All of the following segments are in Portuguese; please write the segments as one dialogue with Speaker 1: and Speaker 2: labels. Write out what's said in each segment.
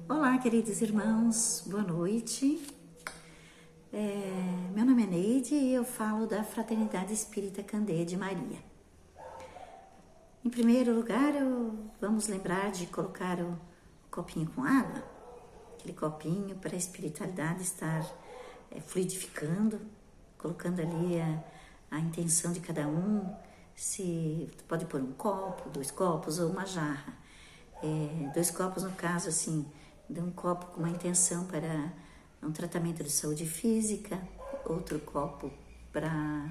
Speaker 1: Olá, queridos irmãos, boa noite. Meu nome é Neide e eu falo da Fraternidade Espírita Candeia de Maria. Em primeiro lugar, vamos lembrar de colocar o copinho com água, aquele copinho para a espiritualidade estar fluidificando, colocando ali a intenção de cada um. Se pode pôr um copo, 2 copos ou uma jarra. 2 copos no caso assim, de um copo com uma intenção para um tratamento de saúde física, outro copo para,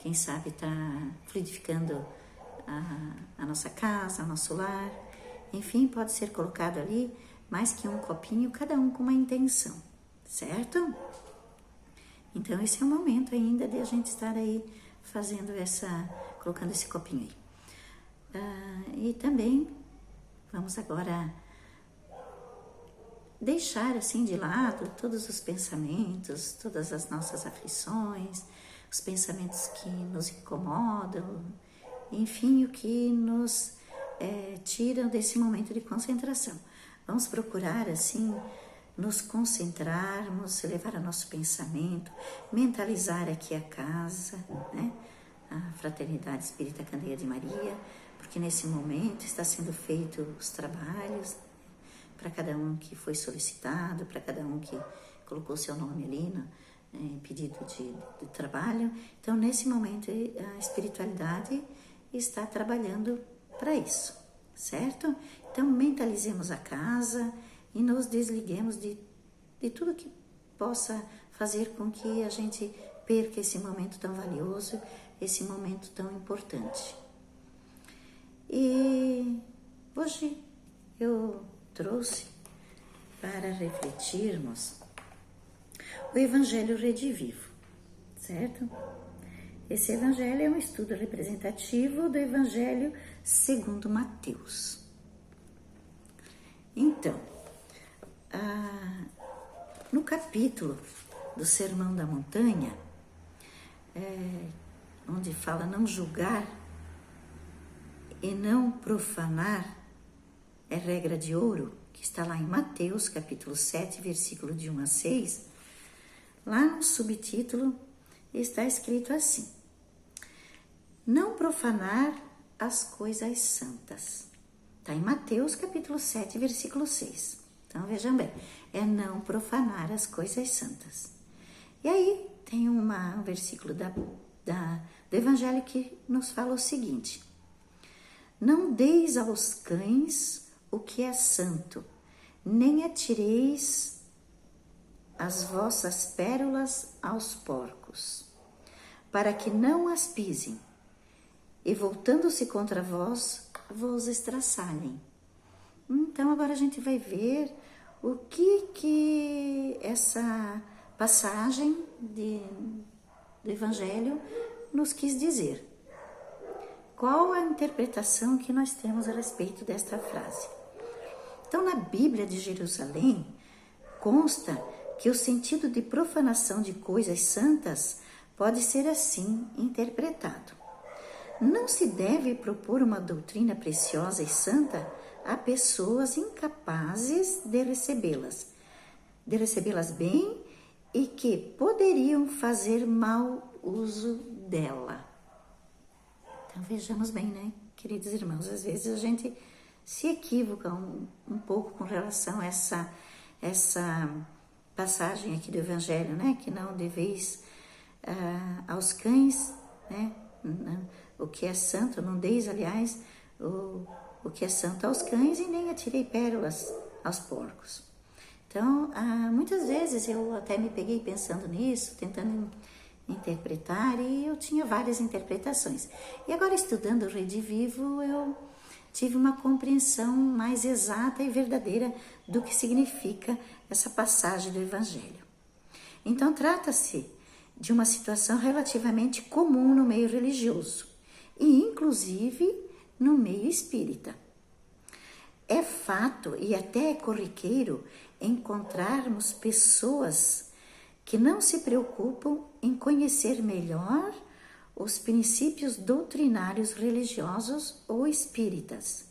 Speaker 1: quem sabe, estar fluidificando a nossa casa, o nosso lar. Enfim, pode ser colocado ali mais que um copinho, cada um com uma intenção, certo? Então esse é o momento ainda de a gente estar aí fazendo colocando esse copinho aí. E também vamos agora deixar assim de lado todos os pensamentos, todas as nossas aflições, os pensamentos que nos incomodam, enfim, o que nos tiram desse momento de concentração. Vamos procurar assim nos concentrarmos, elevar o nosso pensamento, mentalizar aqui a casa, né? A Fraternidade Espírita Candeia de Maria, porque nesse momento está sendo feito os trabalhos para cada um que foi solicitado, para cada um que colocou seu nome ali no pedido de trabalho. Então, nesse momento, a espiritualidade está trabalhando para isso, certo? Então, mentalizemos a casa e nos desliguemos de tudo que possa fazer com que a gente perca esse momento tão valioso, esse momento tão importante. E hoje eu trouxe para refletirmos o Evangelho Redivivo, certo? Esse Evangelho é um estudo representativo do Evangelho segundo Mateus. Então, no capítulo do Sermão da Montanha, onde fala não julgar e não profanar, é regra de ouro, que está lá em Mateus, capítulo 7, versículo de 1 a 6, lá no subtítulo está escrito assim: não profanar as coisas santas. Está em Mateus, capítulo 7, versículo 6. Então, vejam bem, é não profanar as coisas santas. E aí, tem um versículo do Evangelho que nos fala o seguinte: não deis aos cães o que é santo, nem atireis as vossas pérolas aos porcos, para que não as pisem, e voltando-se contra vós, vos estraçalhem. Então agora a gente vai ver o que essa passagem do Evangelho nos quis dizer. Qual a interpretação que nós temos a respeito desta frase? Então, na Bíblia de Jerusalém, consta que o sentido de profanação de coisas santas pode ser assim interpretado: não se deve propor uma doutrina preciosa e santa a pessoas incapazes de recebê-las bem e que poderiam fazer mau uso dela. Então vejamos bem, né, queridos irmãos, às vezes a gente se equivoca um pouco com relação a essa passagem aqui do Evangelho, né, que não deveis aos cães, né, o que é santo, não deis, aliás, o que é santo aos cães, e nem atirei pérolas aos porcos. Então, muitas vezes eu até me peguei pensando nisso, tentando interpretar, e eu tinha várias interpretações. E agora, estudando o Redivivo, eu tive uma compreensão mais exata e verdadeira do que significa essa passagem do Evangelho. Então, trata-se de uma situação relativamente comum no meio religioso e, inclusive, no meio espírita. É fato e até é corriqueiro encontrarmos pessoas que não se preocupam em conhecer melhor os princípios doutrinários religiosos ou espíritas,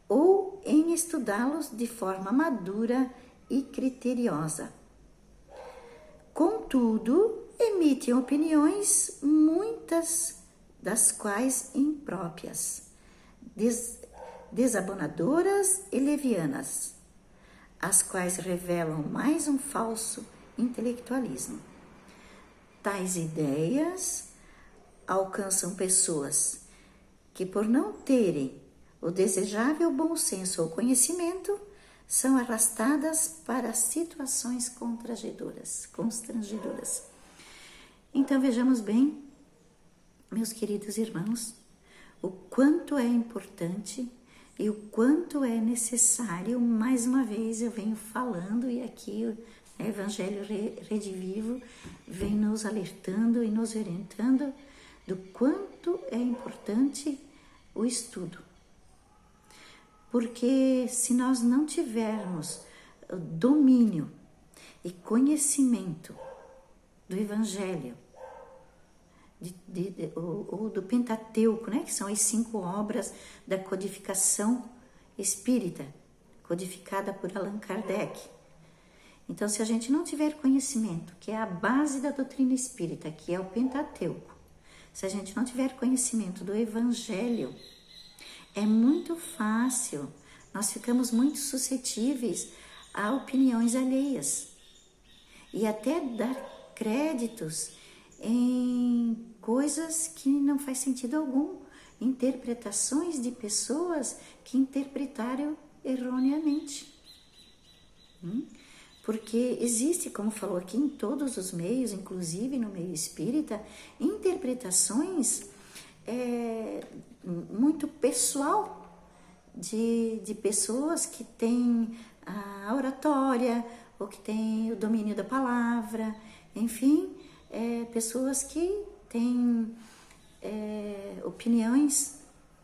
Speaker 1: ou em estudá-los de forma madura e criteriosa. Contudo, emitem opiniões, muitas das quais impróprias, desabonadoras e levianas, as quais revelam mais um falso intelectualismo. Tais ideias alcançam pessoas que, por não terem o desejável bom senso ou conhecimento, são arrastadas para situações constrangedoras. Então vejamos bem, meus queridos irmãos, o quanto é importante e o quanto é necessário. Mais uma vez eu venho falando, e aqui o Evangelho Redivivo vem nos alertando e nos orientando do quanto é importante o estudo. Porque se nós não tivermos domínio e conhecimento do Evangelho, ou do Pentateuco, né, que são as 5 obras da codificação espírita, codificada por Allan Kardec. Então, se a gente não tiver conhecimento, que é a base da doutrina espírita, que é o Pentateuco, se a gente não tiver conhecimento do Evangelho, é muito fácil, nós ficamos muito suscetíveis a opiniões alheias e até dar créditos em coisas que não faz sentido algum, interpretações de pessoas que interpretaram erroneamente. Porque existe, como falou aqui, em todos os meios, inclusive no meio espírita, interpretações muito pessoal de pessoas que têm a oratória ou que têm o domínio da palavra, enfim, pessoas que têm opiniões,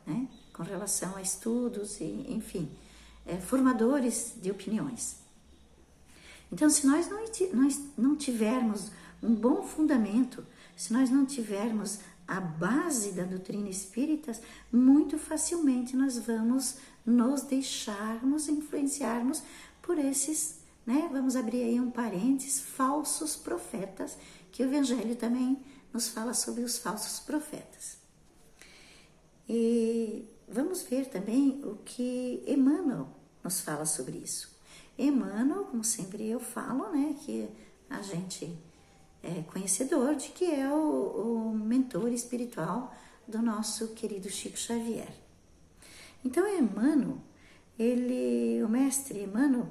Speaker 1: né, com relação a estudos, e, enfim, formadores de opiniões. Então, se nós não tivermos um bom fundamento, se nós não tivermos a base da doutrina espírita, muito facilmente nós vamos nos deixarmos influenciarmos por esses, né? Vamos abrir aí um parênteses, falsos profetas, que o Evangelho também nos fala sobre os falsos profetas. E vamos ver também o que Emmanuel nos fala sobre isso. Emmanuel, como sempre eu falo, né, que a gente é conhecedor de que é o mentor espiritual do nosso querido Chico Xavier. Então, Emmanuel, o mestre Emmanuel,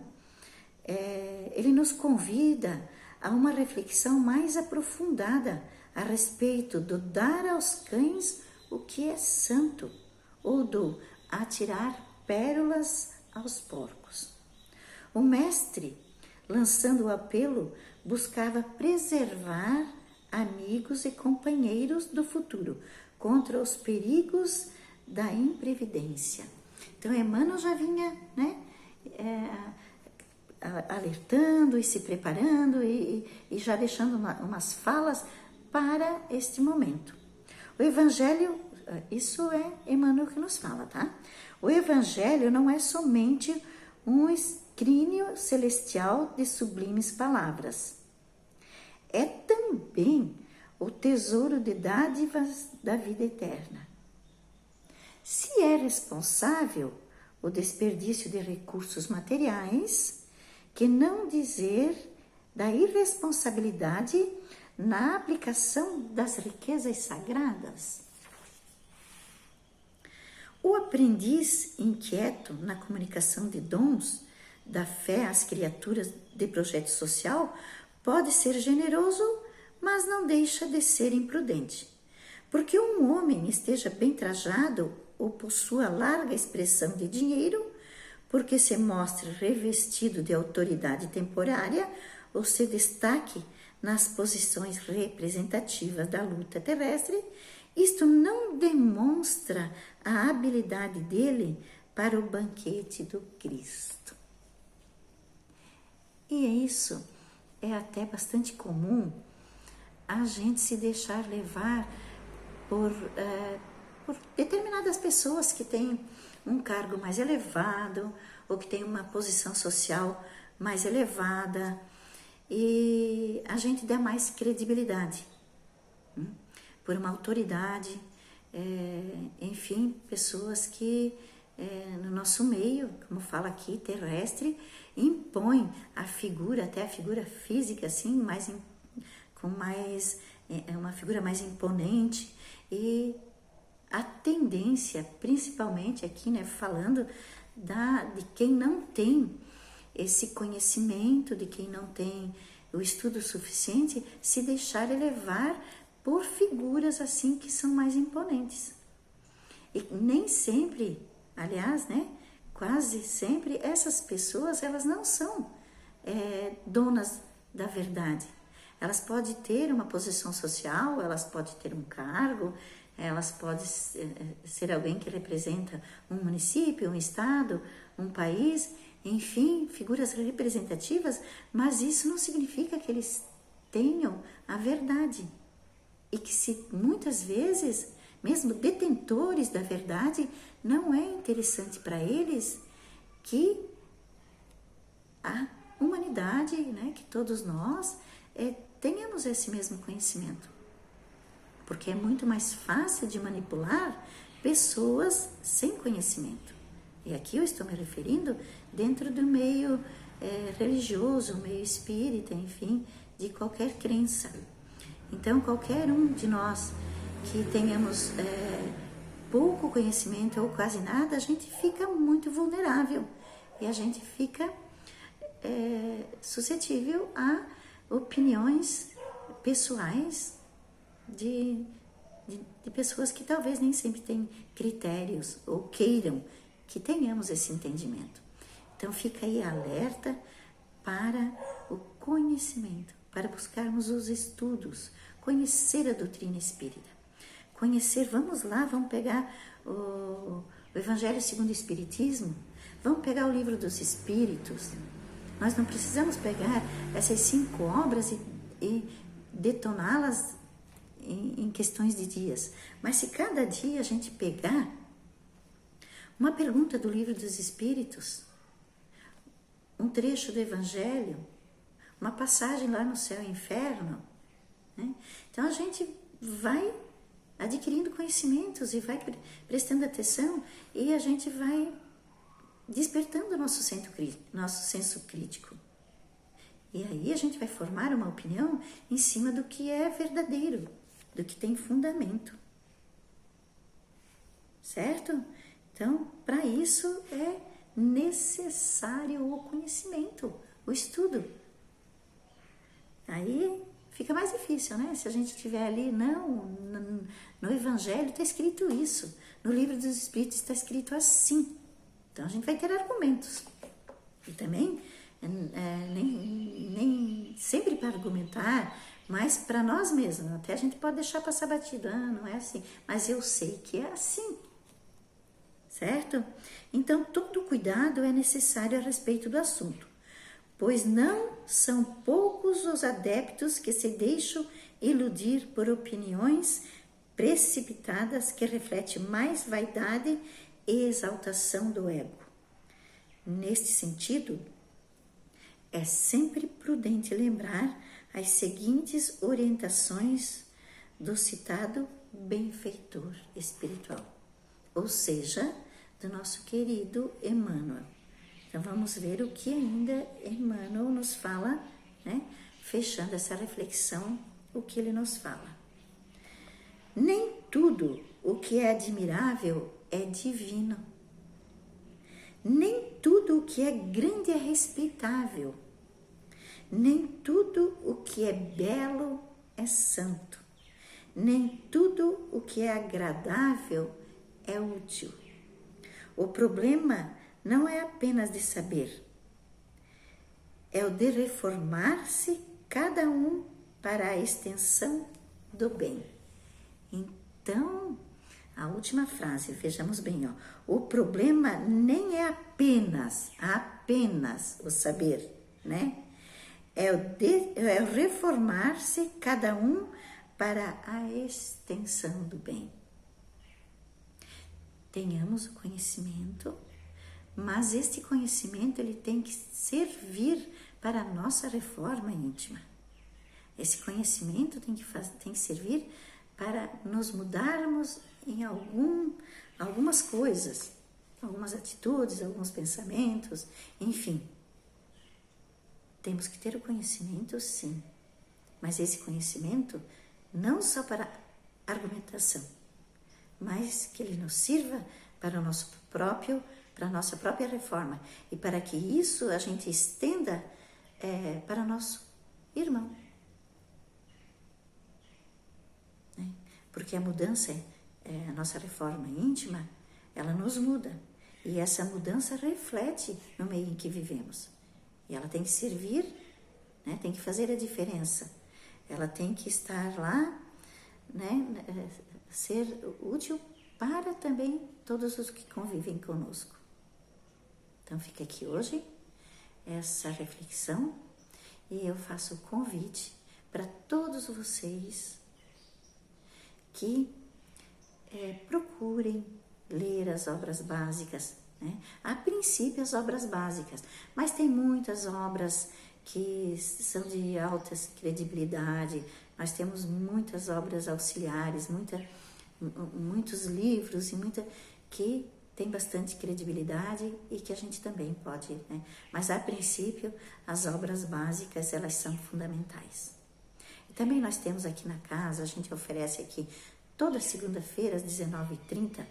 Speaker 1: ele nos convida a uma reflexão mais aprofundada a respeito do dar aos cães o que é santo, ou do atirar pérolas aos porcos. O mestre, lançando o apelo, buscava preservar amigos e companheiros do futuro contra os perigos da imprevidência. Então, Emmanuel já vinha, né, alertando e se preparando e já deixando umas falas para este momento. O Evangelho, isso é Emmanuel que nos fala, tá? O Evangelho não é somente um escrínio celestial de sublimes palavras. É também o tesouro de dádivas da vida eterna. Se é responsável o desperdício de recursos materiais, que não dizer da irresponsabilidade na aplicação das riquezas sagradas? O aprendiz inquieto na comunicação de dons, da fé às criaturas de projeto social, pode ser generoso, mas não deixa de ser imprudente. Porque um homem esteja bem trajado ou possua larga expressão de dinheiro, porque se mostre revestido de autoridade temporária ou se destaque nas posições representativas da luta terrestre, isto não demonstra a habilidade dele para o banquete do Cristo. E isso é até bastante comum, a gente se deixar levar por determinadas pessoas que têm um cargo mais elevado, ou que tem uma posição social mais elevada, e a gente dá mais credibilidade por uma autoridade, enfim, pessoas que no nosso meio, como fala aqui, terrestre, impõem a figura, até a figura física, assim, uma figura mais imponente, e a tendência, principalmente aqui, né, falando de quem não tem esse conhecimento, de quem não tem o estudo suficiente, se deixar levar por figuras assim que são mais imponentes. E nem sempre, aliás, né, quase sempre, essas pessoas, elas não são donas da verdade. Elas podem ter uma posição social, elas podem ter um cargo, elas podem ser alguém que representa um município, um estado, um país, enfim, figuras representativas, mas isso não significa que eles tenham a verdade. E que muitas vezes, mesmo detentores da verdade, não é interessante para eles que a humanidade, né, que todos nós tenhamos esse mesmo conhecimento. Porque é muito mais fácil de manipular pessoas sem conhecimento. E aqui eu estou me referindo dentro do meio religioso, meio espírita, enfim, de qualquer crença. Então, qualquer um de nós que tenhamos pouco conhecimento ou quase nada, a gente fica muito vulnerável e a gente fica suscetível a opiniões pessoais de pessoas que talvez nem sempre têm critérios ou queiram que tenhamos esse entendimento. Então, fica aí alerta para o conhecimento, para buscarmos os estudos, conhecer a doutrina espírita. Vamos lá, vamos pegar o Evangelho segundo o Espiritismo, vamos pegar o Livro dos Espíritos. Nós não precisamos pegar essas 5 obras e detoná-las em questões de dias. Mas se cada dia a gente pegar uma pergunta do Livro dos Espíritos, um trecho do Evangelho, uma passagem lá no céu e inferno, né? Então a gente vai adquirindo conhecimentos e vai prestando atenção e a gente vai despertando nosso senso crítico. E aí a gente vai formar uma opinião em cima do que é verdadeiro, do que tem fundamento. Certo? Então, para isso é necessário o conhecimento, o estudo. Aí fica mais difícil, né? Se a gente tiver ali, no Evangelho está escrito isso, no Livro dos Espíritos está escrito assim. Então a gente vai ter argumentos. E também, nem sempre para argumentar, mas para nós mesmos. Até a gente pode deixar passar batido, não é assim, mas eu sei que é assim. Certo? Então, todo cuidado é necessário a respeito do assunto, pois não são poucos os adeptos que se deixam iludir por opiniões precipitadas que refletem mais vaidade e exaltação do ego. Neste sentido, é sempre prudente lembrar as seguintes orientações do citado benfeitor espiritual, ou seja, do nosso querido Emmanuel. Então vamos ver o que ainda Emmanuel nos fala, né? Fechando essa reflexão, o que ele nos fala. Nem tudo o que é admirável é divino. Nem tudo o que é grande é respeitável. Nem tudo o que é belo é santo. Nem tudo o que é agradável é útil. O problema não é apenas de saber, é o de reformar-se cada um para a extensão do bem. Então, a última frase, vejamos bem, ó. O problema nem é apenas o saber, né? É o reformar-se cada um para a extensão do bem. tenhamos o conhecimento, mas este conhecimento ele tem que servir para a nossa reforma íntima. Esse conhecimento tem que servir para nos mudarmos em algumas coisas, algumas atitudes, alguns pensamentos, enfim. Temos que ter o conhecimento, sim, mas esse conhecimento não só para argumentação, mas que ele nos sirva para a nossa própria reforma e para que isso a gente estenda para o nosso irmão. Né? Porque a mudança, a nossa reforma íntima, ela nos muda e essa mudança reflete no meio em que vivemos. E ela tem que servir, né? Tem que fazer a diferença. Ela tem que estar lá, né? Ser útil para também todos os que convivem conosco. Então fica aqui hoje essa reflexão e eu faço o convite para todos vocês que procurem ler as obras básicas, né? A princípio as obras básicas, mas tem muitas obras que são de alta credibilidade, nós temos muitas obras auxiliares, muitos livros que tem bastante credibilidade e que a gente também pode, né? Mas a princípio as obras básicas elas são fundamentais. E também nós temos aqui na casa, a gente oferece aqui toda segunda-feira às 19h30,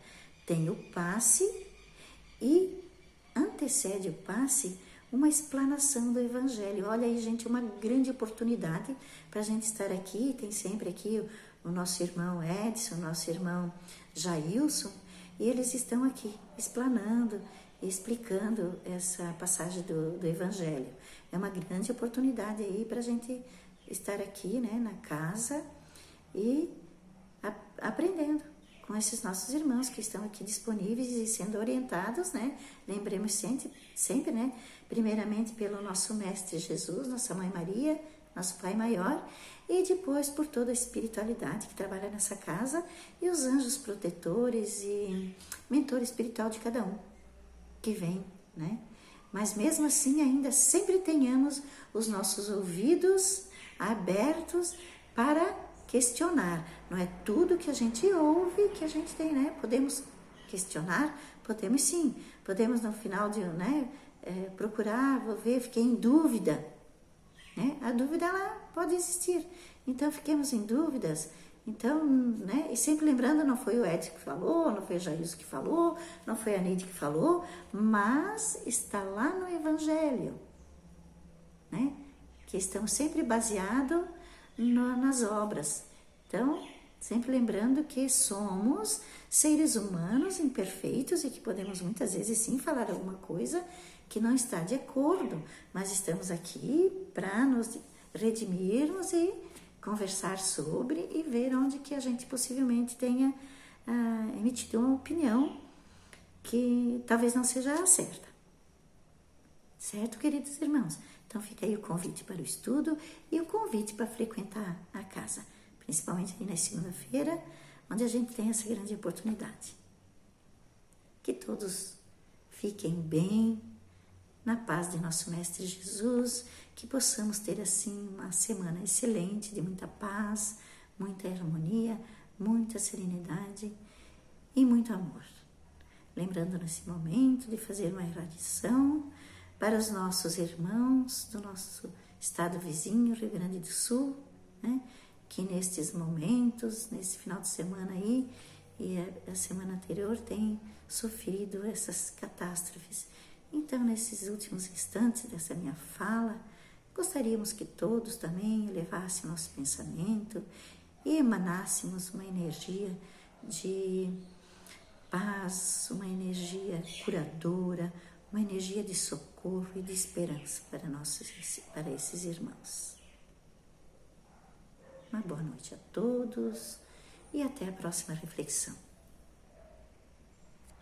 Speaker 1: tem o passe e antecede o passe uma explanação do Evangelho. Olha aí, gente, uma grande oportunidade para a gente estar aqui. Tem sempre aqui o nosso irmão Edson, o nosso irmão Jailson, e eles estão aqui explanando e explicando essa passagem do Evangelho. É uma grande oportunidade aí para a gente estar aqui, né, na casa e aprendendo com esses nossos irmãos que estão aqui disponíveis e sendo orientados, né? Lembremos sempre, né? Primeiramente pelo nosso Mestre Jesus, nossa Mãe Maria, nosso Pai Maior, e depois por toda a espiritualidade que trabalha nessa casa e os anjos protetores e mentor espiritual de cada um que vem, né? Mas mesmo assim ainda sempre tenhamos os nossos ouvidos abertos para questionar. Não é tudo que a gente ouve que a gente tem, né? Podemos questionar, podemos sim. Podemos no final de, né, procurar, vou ver, fiquei em dúvida, né? A dúvida ela pode existir. Então fiquemos em dúvidas. Então, né? E sempre lembrando, não foi o Edson que falou, não foi o Jailson que falou, não foi a Neide que falou, mas está lá no Evangelho, né? Que estamos sempre baseados nas obras. Então, sempre lembrando que somos seres humanos imperfeitos e que podemos muitas vezes sim falar alguma coisa que não está de acordo, mas estamos aqui para nos redimirmos e conversar sobre e ver onde que a gente possivelmente tenha emitido uma opinião que talvez não seja a certa. Certo, queridos irmãos? Então fica aí o convite para o estudo e o convite para frequentar a casa, principalmente aí na segunda-feira, onde a gente tem essa grande oportunidade. Que todos fiquem bem, na paz de nosso Mestre Jesus, que possamos ter assim uma semana excelente, de muita paz, muita harmonia, muita serenidade e muito amor. Lembrando nesse momento de fazer uma irradiação para os nossos irmãos do nosso estado vizinho, Rio Grande do Sul, né? Que nestes momentos, nesse final de semana aí e a semana anterior tem sofrido essas catástrofes. Então, nesses últimos instantes dessa minha fala, gostaríamos que todos também elevassem nosso pensamento e emanássemos uma energia de paz, uma energia curadora, uma energia de socorro e de esperança para esses irmãos. Uma boa noite a todos e até a próxima reflexão.